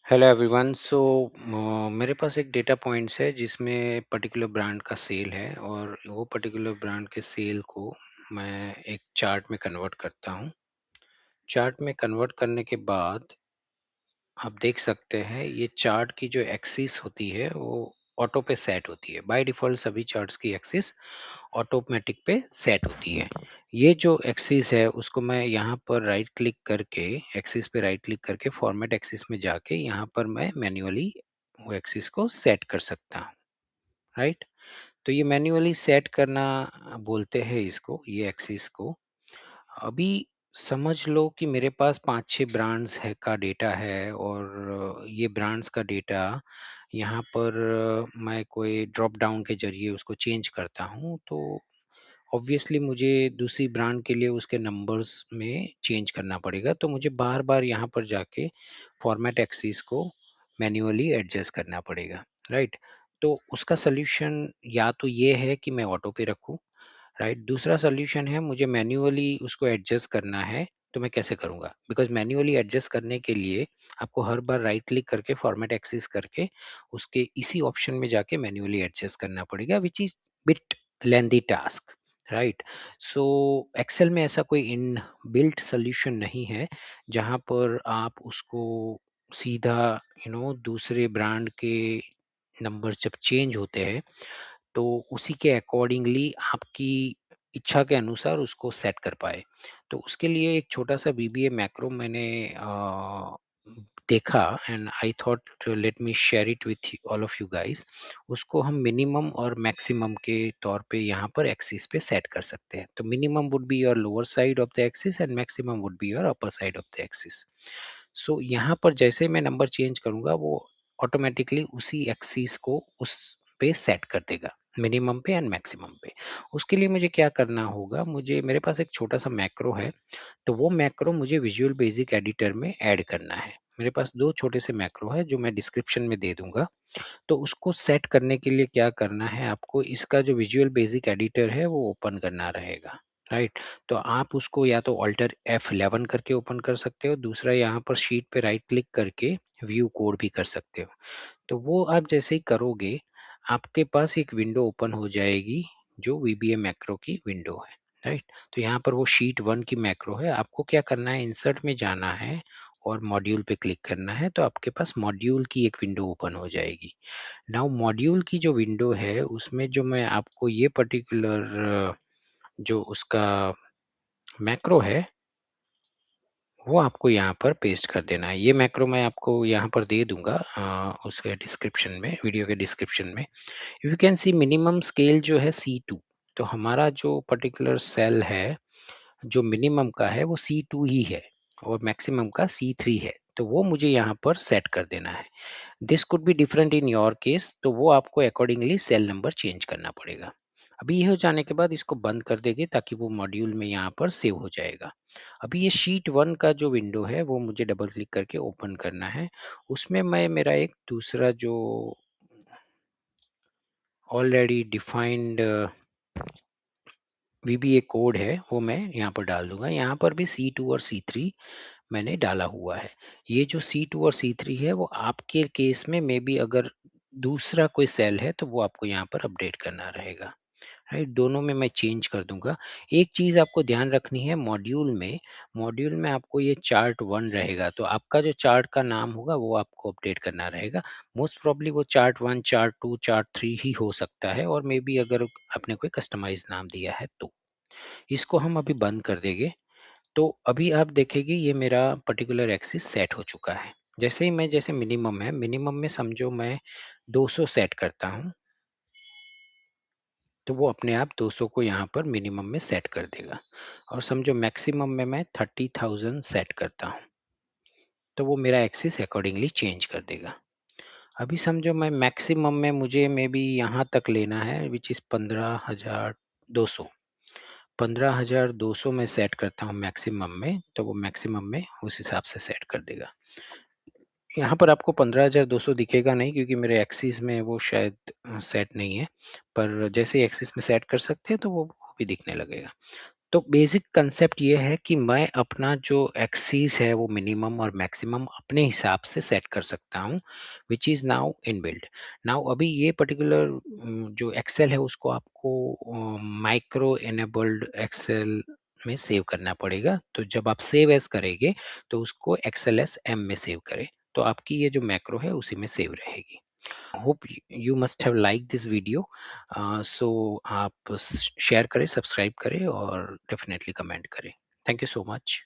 Hello everyone. मेरे पास एक data points है जिसमें पर्टिकुलर ब्रांड का सेल है और वो पर्टिकुलर ब्रांड के सेल को मैं एक चार्ट में कन्वर्ट करता हूँ। चार्ट में कन्वर्ट करने के बाद आप देख सकते हैं ये चार्ट की जो एक्सिस होती है वो ऑटो पे सेट होती है। बाय डिफॉल्ट सभी चार्ट्स की एक्सिस ऑटोमेटिक पे सेट होती है। ये जो एक्सिस है उसको मैं यहाँ पर राइट क्लिक करके एक्सिस पे राइट क्लिक करके फॉर्मेट एक्सिस में जाके यहाँ पर मैं मैन्युअली वो एक्सिस को सेट कर सकता हूँ। राइट, तो ये मैन्युअली सेट करना बोलते हैं इसको, ये एक्सिस को। अभी समझ लो कि मेरे पास 5-6 ब्रांड्स है का डेटा है और ये ब्रांड्स का डेटा यहाँ पर मैं कोई ड्रॉप डाउन के ज़रिए उसको चेंज करता हूँ, तो ऑब्वियसली मुझे दूसरी ब्रांड के लिए उसके नंबर्स में चेंज करना पड़ेगा। तो मुझे बार-बार यहाँ पर जाके फॉर्मेट एक्सिस को मैन्युअली एडजस्ट करना पड़ेगा, राइट? तो उसका सॉल्यूशन या तो ये है कि मैं ऑटो पे रखूँ, राइट। दूसरा सॉल्यूशन है मुझे मैन्युअली उसको एडजस्ट करना है। तो मैं कैसे करूंगा? बिकॉज मैन्युअली एडजस्ट करने के लिए आपको हर बार राइट क्लिक करके फॉर्मेट एक्सिस करके उसके इसी ऑप्शन में जाके मैन्युअली एडजस्ट करना पड़ेगा, which is bit lengthy task, right. So Excel में ऐसा कोई इन बिल्ट सोल्यूशन नहीं है जहां पर आप उसको सीधा दूसरे ब्रांड के नंबर जब चेंज होते हैं तो उसी के अकॉर्डिंगली आपकी इच्छा के अनुसार उसको सेट कर पाए। तो उसके लिए एक छोटा-सा वीबीए मैक्रो मैंने देखा and I thought let me share it with all of you guys. उसको हम मिनिमम और मैक्सिमम के तौर पे यहाँ पर एक्सिस पे सेट कर सकते हैं। तो minimum would be your lower side of the axis and maximum would be your upper side of the axis. So यहाँ पर जैसे मैं नंबर चेंज करूँगा वो ऑटोमेटिकली उसी एक्सिस को उस पे सेट कर देगा, मिनिमम पे एंड मैक्सिमम पे। उसके लिए मुझे क्या करना होगा, मुझे मेरे पास एक छोटा-सा मैक्रो है, तो वो मैक्रो मुझे विजुअल बेसिक एडिटर में ऐड करना है। मेरे पास 2 छोटे से मैक्रो है जो मैं डिस्क्रिप्शन में दे दूँगा। तो उसको सेट करने के लिए क्या करना है आपको, इसका जो विजुअल बेसिक एडिटर है वो ओपन करना रहेगा, राइट। तो आप उसको या तो ऑल्टर F11 करके ओपन कर सकते हो, दूसरा यहाँ पर शीट पे राइट क्लिक करके व्यू कोड भी कर सकते हो। तो वो आप जैसे ही करोगे आपके पास एक विंडो ओपन हो जाएगी जो वीबीए मैक्रो की विंडो है, राइट। तो यहाँ पर वो शीट 1 की मैक्रो है। आपको क्या करना है, इंसर्ट में जाना है और मॉड्यूल पे क्लिक करना है, तो आपके पास मॉड्यूल की एक विंडो ओपन हो जाएगी। नाउ मॉड्यूल की जो विंडो है उसमें जो मैं आपको ये पर्टिकुलर जो उसका मैक्रो है वो आपको यहाँ पर पेस्ट कर देना है। ये मैक्रो मैं आपको यहाँ पर दे दूंगा उसके डिस्क्रिप्शन में, वीडियो के डिस्क्रिप्शन में। You can see minimum scale जो है C2। तो हमारा जो पर्टिकुलर सेल है जो मिनिमम का है वो C2 ही है और मैक्सिमम का C3 है। तो वो मुझे यहाँ पर सेट कर देना है। This could be different in your case, तो वो आपको अकॉर्डिंगली सेल नंबर चेंज करना पड़ेगा। अभी ये हो जाने के बाद इसको बंद कर देंगे ताकि वो मॉड्यूल में यहाँ पर सेव हो जाएगा। अभी ये शीट 1 का जो विंडो है वो मुझे डबल क्लिक करके ओपन करना है। उसमें मैं मेरा एक दूसरा जो ऑलरेडी डिफाइंड वीबीए कोड है वो मैं यहाँ पर डाल दूंगा। यहाँ पर भी C2 और C3 मैंने डाला हुआ है। ये जो C2 और C3 है वो आपके केस में मे बी अगर दूसरा कोई सेल है तो वो आपको यहाँ पर अपडेट करना रहेगा, राइट। दोनों में मैं चेंज कर दूंगा। एक चीज आपको ध्यान रखनी है, मॉड्यूल में आपको ये चार्ट 1 रहेगा, तो आपका जो चार्ट का नाम होगा वो आपको अपडेट करना रहेगा। मोस्ट प्रॉब्ली वो चार्ट 1, चार्ट 2, चार्ट 3 ही हो सकता है और मे बी अगर आपने कोई कस्टमाइज नाम दिया है तो इसको हम अभी बंद कर देंगे। तो अभी आप देखेंगे ये मेरा पर्टिकुलर एक्सिस सेट हो चुका है। जैसे ही मैं जैसे मिनिमम है, मिनिमम में समझो मैं 200 सेट करता हूँ, तो वो अपने आप 200 को यहाँ पर मिनिमम में सेट कर देगा। और समझो मैक्सिमम में मैं 30,000 सेट करता हूँ, तो वो मेरा एक्सिस अकॉर्डिंगली चेंज कर देगा। अभी समझो मैं मैक्सिमम में मुझे मे बी यहाँ तक लेना है विच इज़ 15,200। 15,200 में सेट करता हूँ मैक्सिमम में, तो वो मैक्सिमम में उस हिसाब से सेट कर देगा। यहाँ पर आपको 15,200 दिखेगा नहीं क्योंकि मेरे एक्सिस में वो शायद सेट नहीं है, पर जैसे ही एक्सिस में सेट कर सकते हैं तो वो भी दिखने लगेगा। तो बेसिक कंसेप्ट ये है कि मैं अपना जो एक्सीस है वो मिनिमम और मैक्सिमम अपने हिसाब से सेट कर सकता हूँ, which is now inbuilt. Now अभी ये पर्टिकुलर जो एक्सेल है उसको आपको माइक्रो इनेबल्ड एक्सेल में सेव करना पड़ेगा। तो जब आप सेव एज करेंगे तो उसको एक्सएलएस एम में सेव करें, तो आपकी ये जो मैक्रो है उसी में सेव रहेगी। Hope you must have like this video. So आप शेयर करें, सब्सक्राइब करें और डेफिनेटली कमेंट करें। Thank you so much.